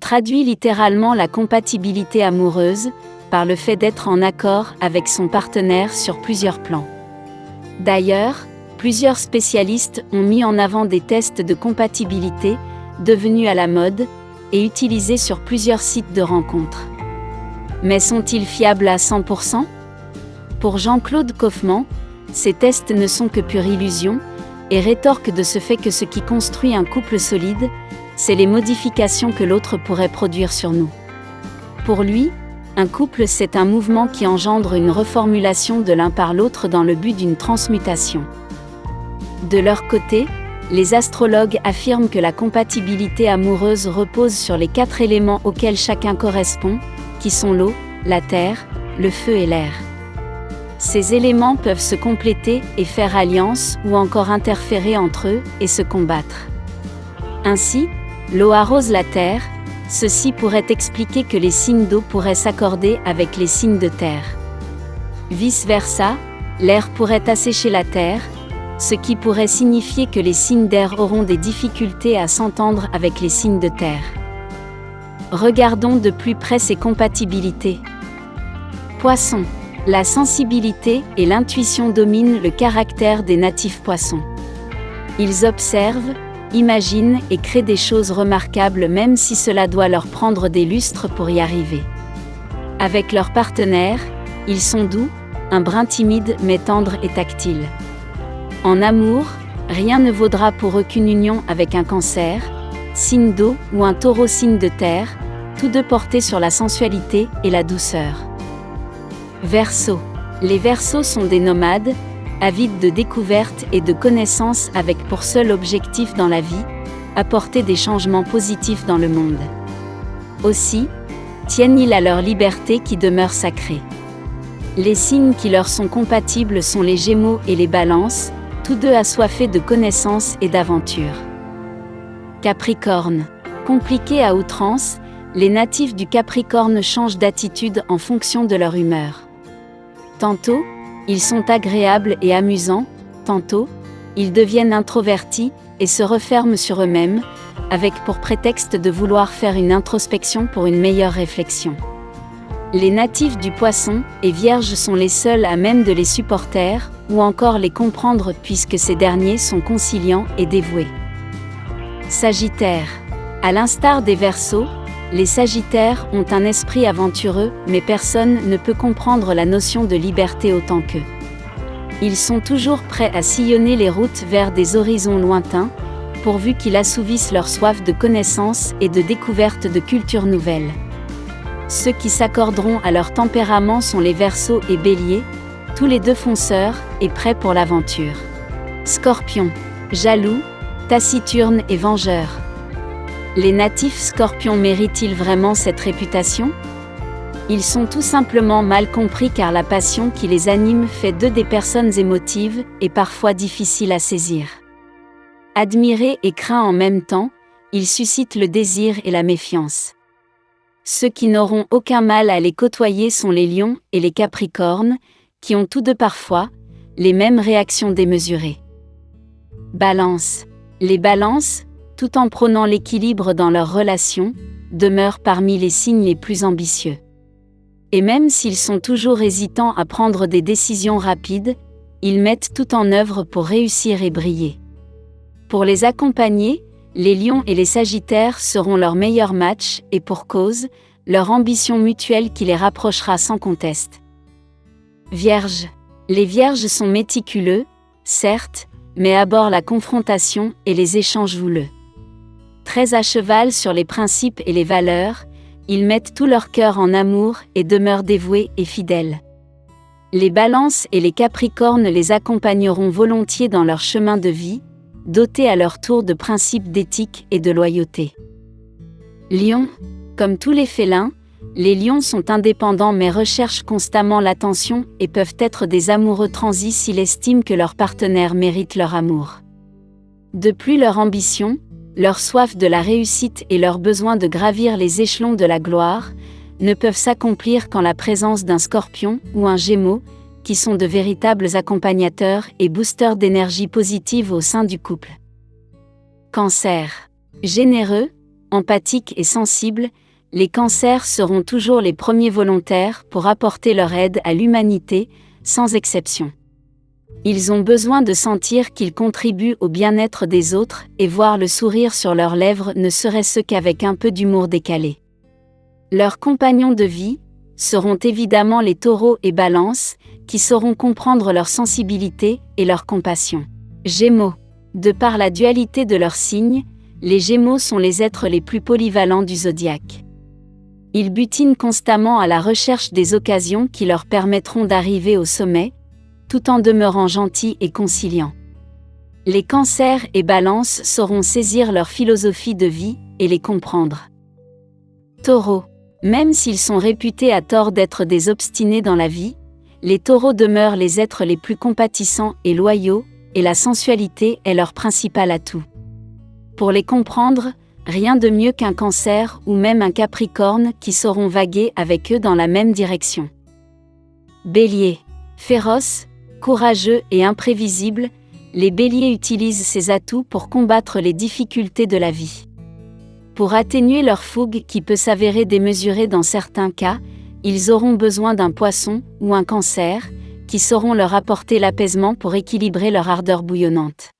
traduit littéralement la compatibilité amoureuse, par le fait d'être en accord avec son partenaire sur plusieurs plans. D'ailleurs, plusieurs spécialistes ont mis en avant des tests de compatibilité, devenus à la mode, et utilisés sur plusieurs sites de rencontres. Mais sont-ils fiables à 100%? Pour Jean-Claude Kaufmann, ces tests ne sont que pure illusion, et rétorque de ce fait que ce qui construit un couple solide, c'est les modifications que l'autre pourrait produire sur nous. Pour lui, un couple c'est un mouvement qui engendre une reformulation de l'un par l'autre dans le but d'une transmutation. De leur côté, les astrologues affirment que la compatibilité amoureuse repose sur les 4 éléments auxquels chacun correspond, qui sont l'eau, la terre, le feu et l'air. Ces éléments peuvent se compléter et faire alliance ou encore interférer entre eux et se combattre. Ainsi, l'eau arrose la terre, ceci pourrait expliquer que les signes d'eau pourraient s'accorder avec les signes de terre. Vice-versa, l'air pourrait assécher la terre, ce qui pourrait signifier que les signes d'air auront des difficultés à s'entendre avec les signes de terre. Regardons de plus près ces compatibilités. Poissons. La sensibilité et l'intuition dominent le caractère des natifs poissons. Ils observent, imaginent et créent des choses remarquables même si cela doit leur prendre des lustres pour y arriver. Avec leur partenaire, ils sont doux, un brin timide mais tendre et tactile. En amour, rien ne vaudra pour eux qu'une union avec un Cancer, signe d'eau ou un Taureau signe de terre, tous deux portés sur la sensualité et la douceur. Verseau. Les Verseaux sont des nomades, avides de découvertes et de connaissances avec pour seul objectif dans la vie, apporter des changements positifs dans le monde. Aussi, tiennent-ils à leur liberté qui demeure sacrée. Les signes qui leur sont compatibles sont les Gémeaux et les Balances, tous deux assoiffés de connaissances et d'aventures. Capricorne. Compliqués à outrance, les natifs du Capricorne changent d'attitude en fonction de leur humeur. Tantôt, ils sont agréables et amusants, tantôt, ils deviennent introvertis et se referment sur eux-mêmes, avec pour prétexte de vouloir faire une introspection pour une meilleure réflexion. Les natifs du Poisson et Vierge sont les seuls à même de les supporter, ou encore les comprendre puisque ces derniers sont conciliants et dévoués. Sagittaire. À l'instar des Verseaux, les Sagittaires ont un esprit aventureux, mais personne ne peut comprendre la notion de liberté autant qu'eux. Ils sont toujours prêts à sillonner les routes vers des horizons lointains, pourvu qu'ils assouvissent leur soif de connaissances et de découverte de cultures nouvelles. Ceux qui s'accorderont à leur tempérament sont les Verseaux et Béliers, tous les deux fonceurs et prêts pour l'aventure. Scorpion. Jaloux, taciturne et vengeur. Les natifs Scorpions méritent-ils vraiment cette réputation? Ils sont tout simplement mal compris car la passion qui les anime fait d'eux des personnes émotives et parfois difficiles à saisir. Admirés et craints en même temps, ils suscitent le désir et la méfiance. Ceux qui n'auront aucun mal à les côtoyer sont les Lions et les Capricornes, qui ont tous deux parfois les mêmes réactions démesurées. Balance. Les Balances, tout en prônant l'équilibre dans leurs relations, demeurent parmi les signes les plus ambitieux. Et même s'ils sont toujours hésitants à prendre des décisions rapides, ils mettent tout en œuvre pour réussir et briller. Pour les accompagner, les Lions et les Sagittaires seront leur meilleur match et pour cause, leur ambition mutuelle qui les rapprochera sans conteste. Vierge. Les Vierges sont méticuleux, certes, mais abhorrent la confrontation et les échanges houleux. Très à cheval sur les principes et les valeurs, ils mettent tout leur cœur en amour et demeurent dévoués et fidèles. Les Balances et les Capricornes les accompagneront volontiers dans leur chemin de vie, dotés à leur tour de principes d'éthique et de loyauté. Lion. Comme tous les félins, les lions sont indépendants mais recherchent constamment l'attention et peuvent être des amoureux transis s'ils estiment que leur partenaire mérite leur amour. De plus, leur ambition, leur soif de la réussite et leur besoin de gravir les échelons de la gloire ne peuvent s'accomplir qu'en la présence d'un Scorpion ou un Gémeaux, qui sont de véritables accompagnateurs et boosters d'énergie positive au sein du couple. Cancer. Généreux, empathiques et sensibles, les cancers seront toujours les premiers volontaires pour apporter leur aide à l'humanité, sans exception. Ils ont besoin de sentir qu'ils contribuent au bien-être des autres et voir le sourire sur leurs lèvres, ne serait-ce qu'avec un peu d'humour décalé. Leurs compagnons de vie seront évidemment les taureaux et balances, qui sauront comprendre leur sensibilité et leur compassion. Gémeaux. De par la dualité de leurs signes, les Gémeaux sont les êtres les plus polyvalents du zodiaque. Ils butinent constamment à la recherche des occasions qui leur permettront d'arriver au sommet, tout en demeurant gentils et conciliants. Les Cancers et Balances sauront saisir leur philosophie de vie et les comprendre. Taureaux. Même s'ils sont réputés à tort d'être des obstinés dans la vie, les taureaux demeurent les êtres les plus compatissants et loyaux, et la sensualité est leur principal atout. Pour les comprendre, rien de mieux qu'un Cancer ou même un Capricorne qui sauront vaguer avec eux dans la même direction. Bélier. Féroces, courageux et imprévisibles, les béliers utilisent ces atouts pour combattre les difficultés de la vie. Pour atténuer leur fougue qui peut s'avérer démesurée dans certains cas, ils auront besoin d'un Poisson ou un Cancer, qui sauront leur apporter l'apaisement pour équilibrer leur ardeur bouillonnante.